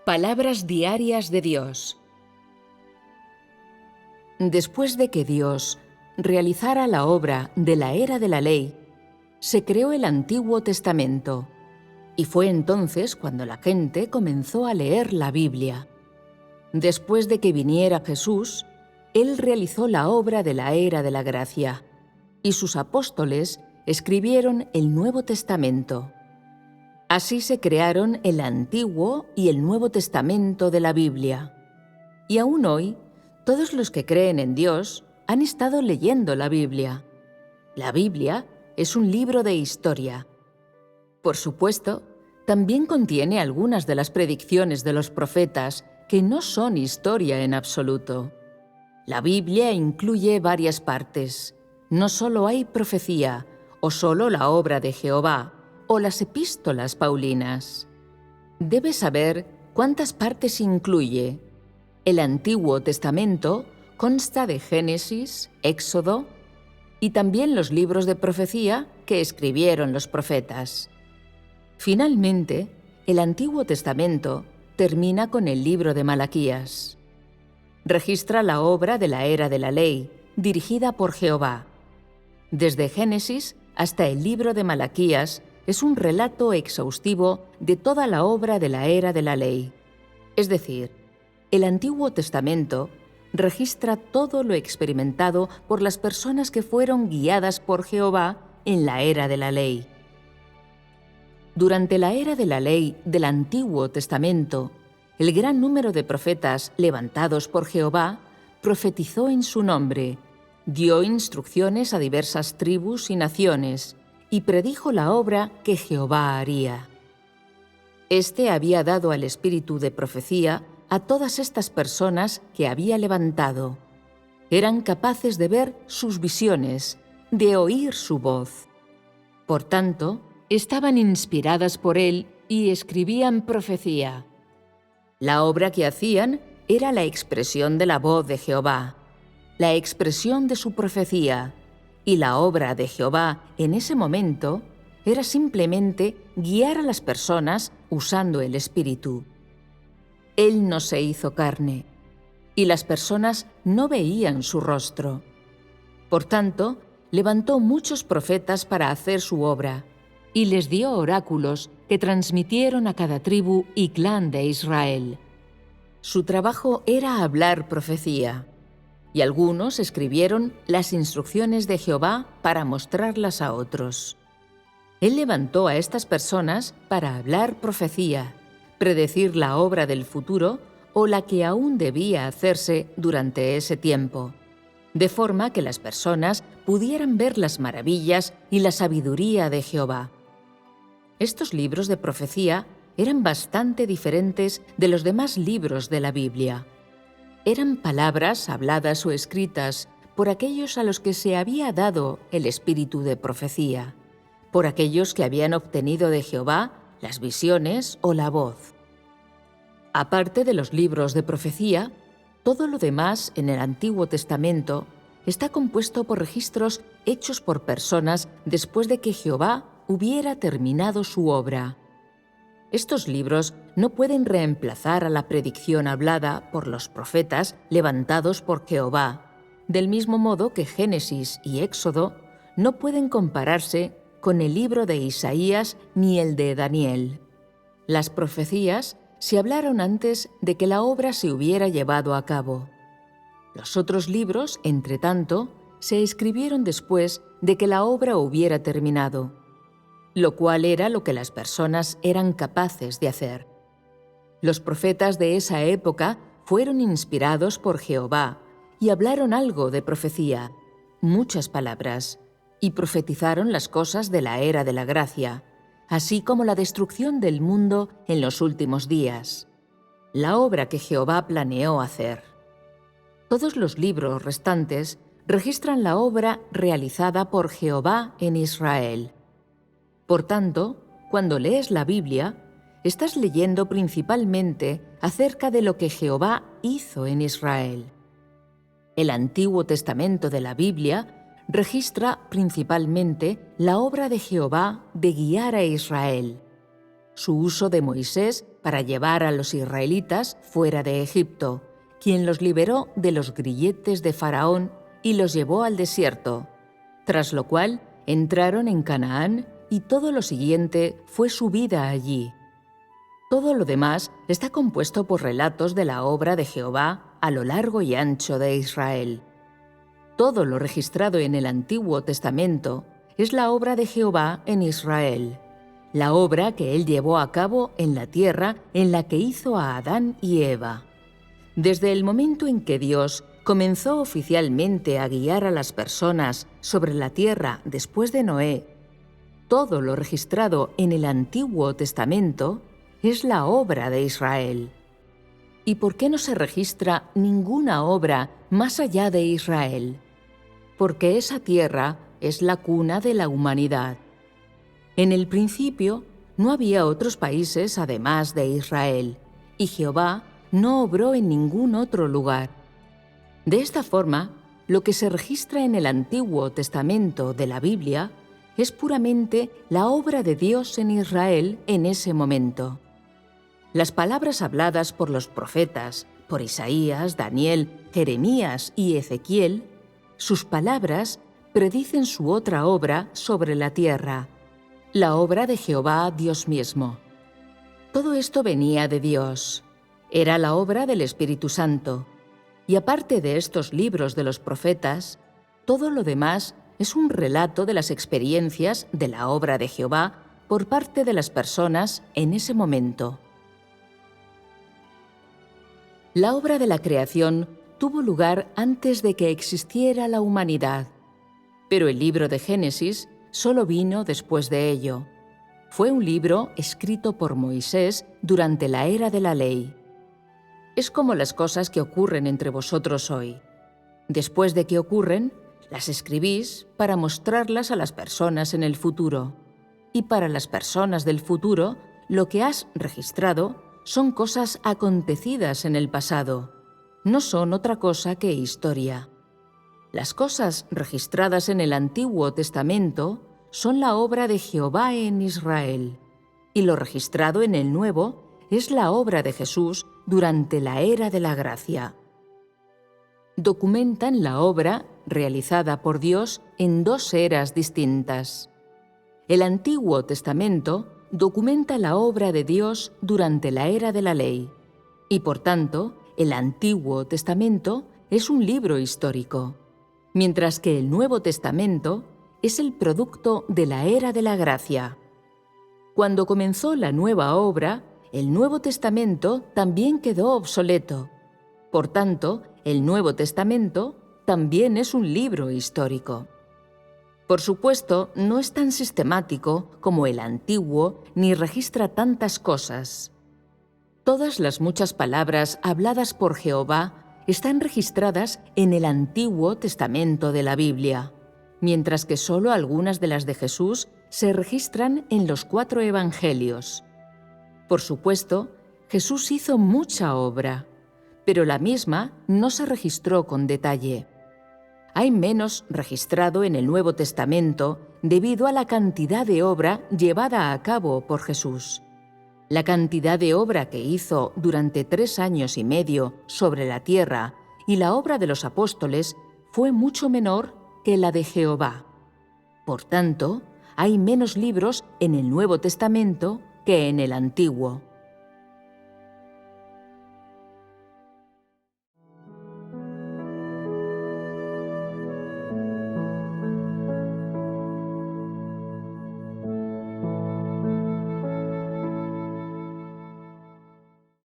Palabras diarias de Dios. Después de que Dios realizara la obra de la era de la ley, se creó el Antiguo Testamento, y fue entonces cuando la gente comenzó a leer la Biblia. Después de que viniera Jesús, Él realizó la obra de la era de la gracia, y sus apóstoles escribieron el Nuevo Testamento. Así se crearon el Antiguo y el Nuevo Testamento de la Biblia. Y aún hoy, todos los que creen en Dios han estado leyendo la Biblia. La Biblia es un libro de historia. Por supuesto, también contiene algunas de las predicciones de los profetas que no son historia en absoluto. La Biblia incluye varias partes. No solo hay profecía, o solo la obra de Jehová, o las epístolas paulinas. Debes saber cuántas partes incluye. El Antiguo Testamento consta de Génesis, Éxodo y también los libros de profecía que escribieron los profetas. Finalmente, el Antiguo Testamento termina con el libro de Malaquías. Registra la obra de la era de la ley, dirigida por Jehová. Desde Génesis hasta el libro de Malaquías es un relato exhaustivo de toda la obra de la era de la ley. Es decir, el Antiguo Testamento registra todo lo experimentado por las personas que fueron guiadas por Jehová en la era de la ley. Durante la era de la ley del Antiguo Testamento, el gran número de profetas levantados por Jehová profetizó en su nombre, dio instrucciones a diversas tribus y naciones, y predijo la obra que Jehová haría. Este había dado el espíritu de profecía a todas estas personas que había levantado. Eran capaces de ver sus visiones, de oír su voz. Por tanto, estaban inspiradas por él y escribían profecía. La obra que hacían era la expresión de la voz de Jehová, la expresión de su profecía, y la obra de Jehová en ese momento era simplemente guiar a las personas usando el Espíritu. Él no se hizo carne, y las personas no veían su rostro. Por tanto, levantó muchos profetas para hacer su obra, y les dio oráculos que transmitieron a cada tribu y clan de Israel. Su trabajo era hablar profecía, y algunos escribieron las instrucciones de Jehová para mostrarlas a otros. Él levantó a estas personas para hablar profecía, predecir la obra del futuro o la que aún debía hacerse durante ese tiempo, de forma que las personas pudieran ver las maravillas y la sabiduría de Jehová. Estos libros de profecía eran bastante diferentes de los demás libros de la Biblia. Eran palabras habladas o escritas por aquellos a los que se había dado el espíritu de profecía, por aquellos que habían obtenido de Jehová las visiones o la voz. Aparte de los libros de profecía, todo lo demás en el Antiguo Testamento está compuesto por registros hechos por personas después de que Jehová hubiera terminado su obra. Estos libros no pueden reemplazar a la predicción hablada por los profetas levantados por Jehová, del mismo modo que Génesis y Éxodo no pueden compararse con el libro de Isaías ni el de Daniel. Las profecías se hablaron antes de que la obra se hubiera llevado a cabo. Los otros libros, entre tanto, se escribieron después de que la obra hubiera terminado, lo cual era lo que las personas eran capaces de hacer. Los profetas de esa época fueron inspirados por Jehová y hablaron algo de profecía, muchas palabras, y profetizaron las cosas de la era de la gracia, así como la destrucción del mundo en los últimos días, la obra que Jehová planeó hacer. Todos los libros restantes registran la obra realizada por Jehová en Israel. Por tanto, cuando lees la Biblia, estás leyendo principalmente acerca de lo que Jehová hizo en Israel. El Antiguo Testamento de la Biblia registra principalmente la obra de Jehová de guiar a Israel. su uso de Moisés para llevar a los israelitas fuera de Egipto, quien los liberó de los grilletes de Faraón y los llevó al desierto, tras lo cual entraron en Canaán y todo lo siguiente fue su vida allí. Todo lo demás está compuesto por relatos de la obra de Jehová a lo largo y ancho de Israel. Todo lo registrado en el Antiguo Testamento es la obra de Jehová en Israel, la obra que Él llevó a cabo en la tierra en la que hizo a Adán y Eva. Desde el momento en que Dios comenzó oficialmente a guiar a las personas sobre la tierra después de Noé, todo lo registrado en el Antiguo Testamento es la obra de Israel. ¿Y por qué no se registra ninguna obra más allá de Israel? Porque esa tierra es la cuna de la humanidad. En el principio no había otros países además de Israel, y Jehová no obró en ningún otro lugar. De esta forma, lo que se registra en el Antiguo Testamento de la Biblia es puramente la obra de Dios en Israel en ese momento. Las palabras habladas por los profetas, por Isaías, Daniel, Jeremías y Ezequiel, sus palabras predicen su otra obra sobre la tierra, la obra de Jehová Dios mismo. Todo esto venía de Dios. Era la obra del Espíritu Santo. Y aparte de estos libros de los profetas, todo lo demás es un relato de las experiencias de la obra de Jehová por parte de las personas en ese momento. La obra de la creación tuvo lugar antes de que existiera la humanidad, pero el libro de Génesis solo vino después de ello. Fue un libro escrito por Moisés durante la era de la ley. Es como las cosas que ocurren entre vosotros hoy. Después de que ocurren, las escribís para mostrarlas a las personas en el futuro. Y para las personas del futuro, lo que has registrado son cosas acontecidas en el pasado. No son otra cosa que historia. Las cosas registradas en el Antiguo Testamento son la obra de Jehová en Israel, y lo registrado en el Nuevo es la obra de Jesús durante la era de la gracia. Documentan la obra realizada por Dios en dos eras distintas. El Antiguo Testamento documenta la obra de Dios durante la era de la ley, y por tanto, el Antiguo Testamento es un libro histórico, mientras que el Nuevo Testamento es el producto de la era de la gracia. Cuando comenzó la nueva obra, el Nuevo Testamento también quedó obsoleto. Por tanto, el Nuevo Testamento también es un libro histórico. Por supuesto, no es tan sistemático como el Antiguo ni registra tantas cosas. Todas las muchas palabras habladas por Jehová están registradas en el Antiguo Testamento de la Biblia, mientras que solo algunas de las de Jesús se registran en los 4 evangelios. Por supuesto, Jesús hizo mucha obra, pero la misma no se registró con detalle. Hay menos registrado en el Nuevo Testamento debido a la cantidad de obra llevada a cabo por Jesús. La cantidad de obra que hizo durante 3 años y medio sobre la tierra y la obra de los apóstoles fue mucho menor que la de Jehová. Por tanto, hay menos libros en el Nuevo Testamento que en el Antiguo.